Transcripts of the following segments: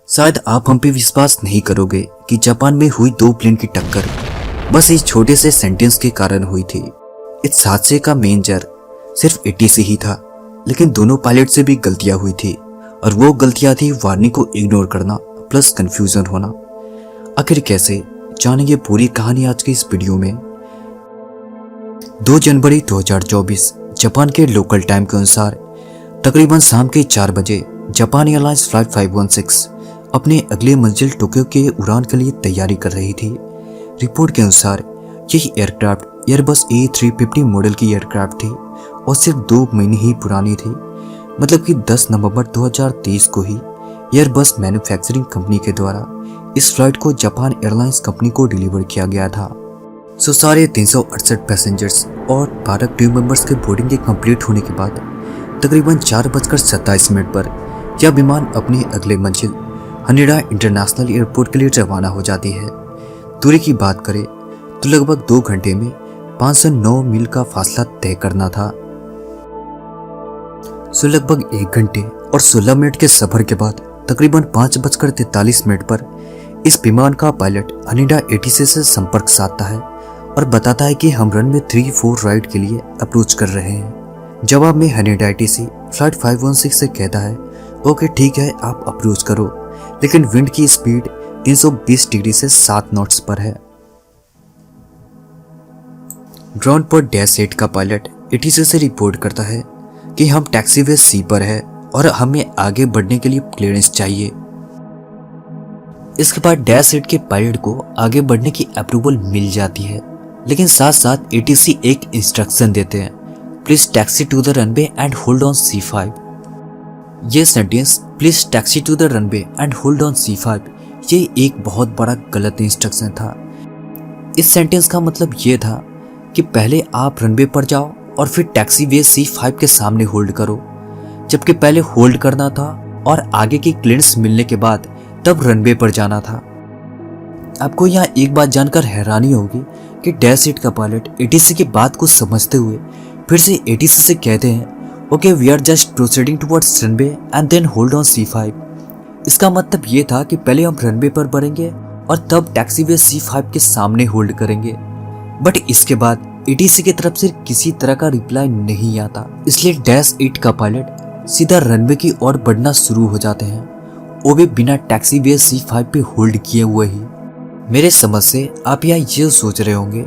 शायद आप हम पे विश्वास नहीं करोगे कि जापान में हुई दो प्लेन की टक्कर बस इस छोटे से सेंटेंस के कारण हुई थी। इस हादसे का मेन जर सिर्फ एटीसी ही था, लेकिन दोनों पायलट से भी गलतियां हुई थी और वो गलतियां थी वार्निंग को इग्नोर करना प्लस कंफ्यूजन होना। आखिर कैसे, जानेंगे पूरी कहानी आज के इस वीडियो में। 2 जनवरी 2024 जापान के लोकल टाइम के अनुसार तकरीबन शाम के 4 बजे जापान एयरलाइंस फ्लाइट 516 अपने अगले मंजिल टोक्यो के उड़ान के लिए तैयारी कर रही थी। रिपोर्ट के अनुसार यही एयरक्राफ्ट एयरबस A350 मॉडल की एयरक्राफ्ट थी और सिर्फ 2 महीने ही पुरानी थी। मतलब कि 10 नवंबर 2023 को ही एयरबस मैन्युफैक्चरिंग कंपनी के द्वारा इस फ्लाइट को जापान एयरलाइंस कंपनी को डिलीवर किया गया था। सारे 368 पैसेंजर्स और 12 क्रू मेंबर्स के बोर्डिंग के कंप्लीट होने के बाद तकरीबन 4:27 पर यह विमान अपनी अगले मंजिल हनेडा इंटरनेशनल एयरपोर्ट के लिए रवाना हो जाती है। दूरी की बात करें तो लगभग 2 घंटे में 509 मील का फासला तय करना था। लगभग 1 घंटे और 16 मिनट के सफर के बाद तकरीबन 5:43 पर इस विमान का पायलट हनेडा एटीसी से संपर्क साधता है और बताता है कि हम रनवे 34 राइट के लिए अप्रोच कर रहे हैं। जवाब में हनेडा एटीसी फ्लाइट 516 से कहता है, ओके ठीक है, आप अप्रोच करो, लेकिन विंड की स्पीड 320 डिग्री से 7 नॉट्स पर है। ग्राउंड पर डैश 8 का पायलट एटीसी से रिपोर्ट करता है कि हम टैक्सीवे सी पर है और हमें आगे बढ़ने के लिए क्लियरेंस चाहिए। इसके बाद डैश 8 के पायलट को आगे बढ़ने की अप्रूवल मिल जाती है, लेकिन साथ साथ एटीसी एक इंस्ट्रक्शन देते हैं, please taxi to the runway and hold on C5। ये sentence please taxi to the runway and hold on C5 ये एक बहुत बड़ा गलत इंस्ट्रक्शन था। इस सेंटेंस का मतलब ये था कि पहले आप रनवे पर जाओ और फिर टैक्सी वे C5 के सामने होल्ड करो, जबकि पहले होल्ड करना था और आगे की क्लियरेंस मिलने के बाद तब रनवे पर जाना था। आपको यहाँ एक बात जानकर हैरानी होगी कि डैश 8 का पायलट एटीसी की बात को समझते हुए फिर से एटीसी से कहते हैं, okay we are just proceeding towards runway and then hold on C5। इसका मतलब ये था कि पहले हम रनवे पर बढ़ेंगे और तब टैक्सीवे C5 के सामने होल्ड करेंगे। बट इसके बाद एटीसी की तरफ से किसी तरह का रिप्लाई नहीं आता, इसलिए डैश 8 का पायलट सीधा रनवे की ओर बढ़ना शुरू हो जाते हैं, वो भी बिना टैक्सीवे C5 पे होल्ड किए हुए ही। मेरे समझ से आप यहाँ ये सोच रहे होंगे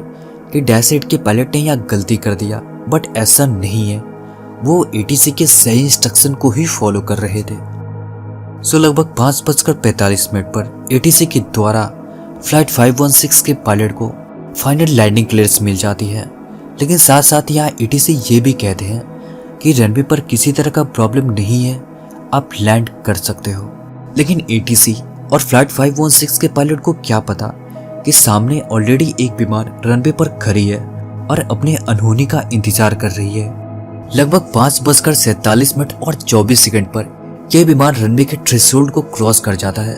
कि डैश 8 के पायलट ने यहाँ गलती कर दिया, बट ऐसा नहीं है, वो एटीसी के सही इंस्ट्रक्शन को ही फॉलो कर रहे थे। लगभग 5:45 पर एटीसी के द्वारा फ्लाइट 516 के पायलट को फाइनल लैंडिंग क्लियरेंस मिल जाती है, लेकिन साथ साथ यहाँ एटीसी ये भी कहते हैं कि रनवे पर किसी तरह का प्रॉब्लम नहीं है, आप लैंड कर सकते हो। लेकिन एटीसी और फ्लाइट 516 के पायलट को क्या पता कि सामने ऑलरेडी एक विमान रनवे पर खड़ी है और अपने अनहोनी का इंतजार कर रही है। लगभग 5:47 और 24 पर यह विमान रनवे के थ्रेशोल्ड को क्रॉस कर जाता है।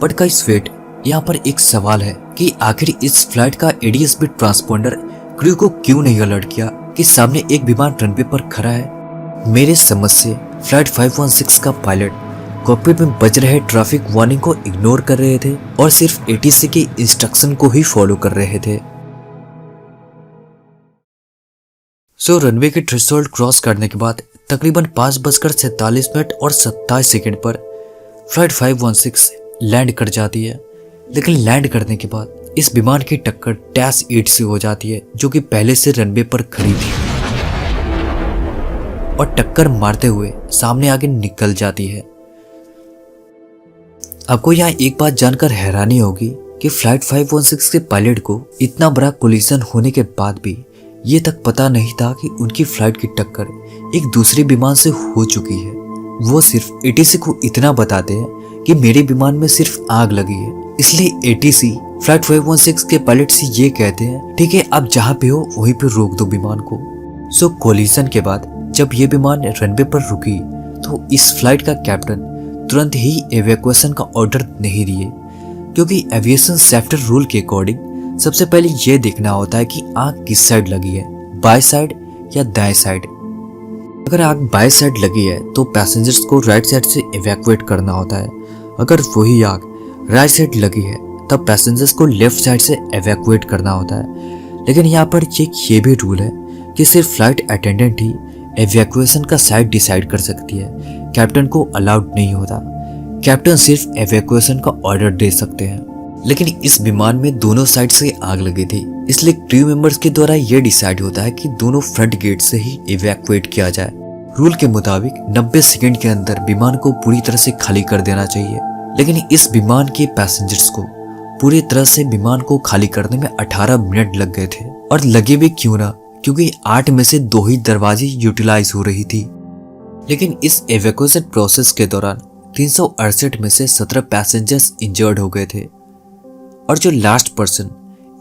बट गाइस वेट, यहाँ पर एक सवाल है कि आखिर इस फ्लाइट का ADS-B ट्रांसपोंडर क्रू को क्यों नहीं अलर्ट किया कि सामने एक विमान रनवे पर खड़ा है। मेरे समझ से फ्लाइट 516 का पायलट कॉकपिट में बज रहे ट्रैफिक वार्निंग को इग्नोर कर रहे थे और सिर्फ एटीसी के इंस्ट्रक्शन को ही फॉलो कर रहे थे। रनवे के थ्रेशोल्ड क्रॉस करने के बाद तकरीबन 5:47 और 27 पर फ्लाइट 516 लैंड कर जाती है, लेकिन लैंड करने के बाद इस विमान की टक्कर डैश 8 से हो जाती है, जो कि पहले से रनवे पर खड़ी थी और टक्कर मारते हुए सामने आगे निकल जाती है। आपको यहाँ एक बात जानकर हैरानी होगी कि फ्लाइट 516 के पायलट को इतना बड़ा कोलिजन होने के बाद भी ये तक पता नहीं था कि उनकी फ्लाइट की टक्कर एक दूसरे विमान से हो चुकी है। वो सिर्फ एटीसी को इतना बताते हैं कि मेरे विमान में सिर्फ आग लगी है, इसलिए एटीसी फ्लाइट 516 के पायलट से ये कहते हैं, ठीक है आप जहाँ पे हो वहीं पे रोक दो विमान को। कोलिजन के बाद जब ये विमान रनवे पर रुकी तो इस फ्लाइट का कैप्टन तुरंत ही एवैक्यूएशन का ऑर्डर नहीं दिए, क्योंकि एविएशन सेफ्टी रूल के अकॉर्डिंग सबसे पहले यह देखना होता है कि आग किस साइड लगी है, बाएं साइड या दाएं साइड। अगर आग बाएं साइड लगी है तो पैसेंजर्स को राइट साइड से इवैक्यूएट करना होता है, अगर वही आग राइट साइड लगी है तब पैसेंजर्स को लेफ्ट साइड से एवैक्यूएट करना होता है। लेकिन यहाँ पर ये भी रूल है कि सिर्फ फ्लाइट अटेंडेंट ही एवैक्यूएशन का साइड डिसाइड कर सकती है, कैप्टन को अलाउड नहीं होता। कैप्टन सिर्फ एवैक्यूएशन का ऑर्डर दे सकते हैं। लेकिन इस विमान में दोनों साइड से आग लगी थी, इसलिए क्रू मेंबर्स के द्वारा यह डिसाइड होता है कि दोनों फ्रंट गेट से ही इवैक्यूएट किया जाए। रूल के मुताबिक 90 सेकंड के अंदर विमान को पूरी तरह से खाली कर देना चाहिए। लेकिन इस विमान के पैसेंजर्स को पूरी तरह से विमान को खाली करने में 18 मिनट लग गए थे, और लगे भी क्यों ना, क्योंकि 8 में से 2 ही दरवाजे यूटिलाइज हो रही थी। लेकिन इस एवैक्यूएशन प्रोसेस के दौरान 368 में से 17 पैसेंजर्स इंजर्ड हो गए थे, और जो लास्ट पर्सन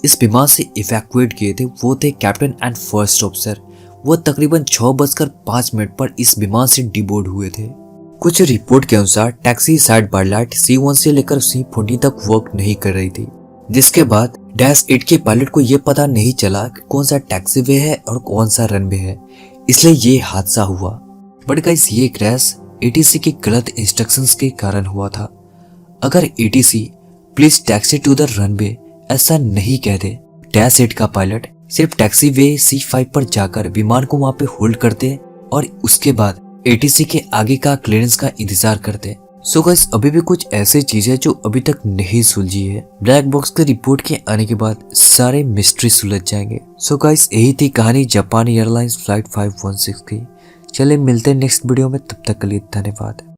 इस विमान से इवैक्यूएट किए थे वो थे कैप्टन एंड फर्स्ट ऑफिसर। वो तकरीबन 6:05 पर इस विमान से डिबोर्ड हुए थे। कुछ रिपोर्ट के अनुसार taxi side bar light C1 से लेकर C14 तक वर्क नहीं कर रही थी, जिसके बाद -8 के पायलट को यह पता नहीं चला कि कौन सा टैक्सी वे है और कौन सा रनवे है, इसलिए ये हादसा हुआ। बट गाइस, ये क्रैश ATC के गलत इंस्ट्रक्शंस के कारण हुआ था। अगर ATC please taxi to the runway ऐसा नहीं कहते, -8 का पायलट सिर्फ टैक्सी वे C5 पर जाकर विमान को वहां पे होल्ड करते और उसके बाद ATC के आगे का क्लियरेंस का इंतजार करते। सो गाइस, अभी भी कुछ ऐसी चीजें जो अभी तक नहीं सुलझी है। ब्लैक बॉक्स के रिपोर्ट के आने के बाद सारे मिस्ट्री सुलझ जाएंगे। सो गाइस, यही थी कहानी जापान एयरलाइंस फ्लाइट 516 की। चलिए मिलते हैं नेक्स्ट वीडियो में, तब तक के लिए धन्यवाद।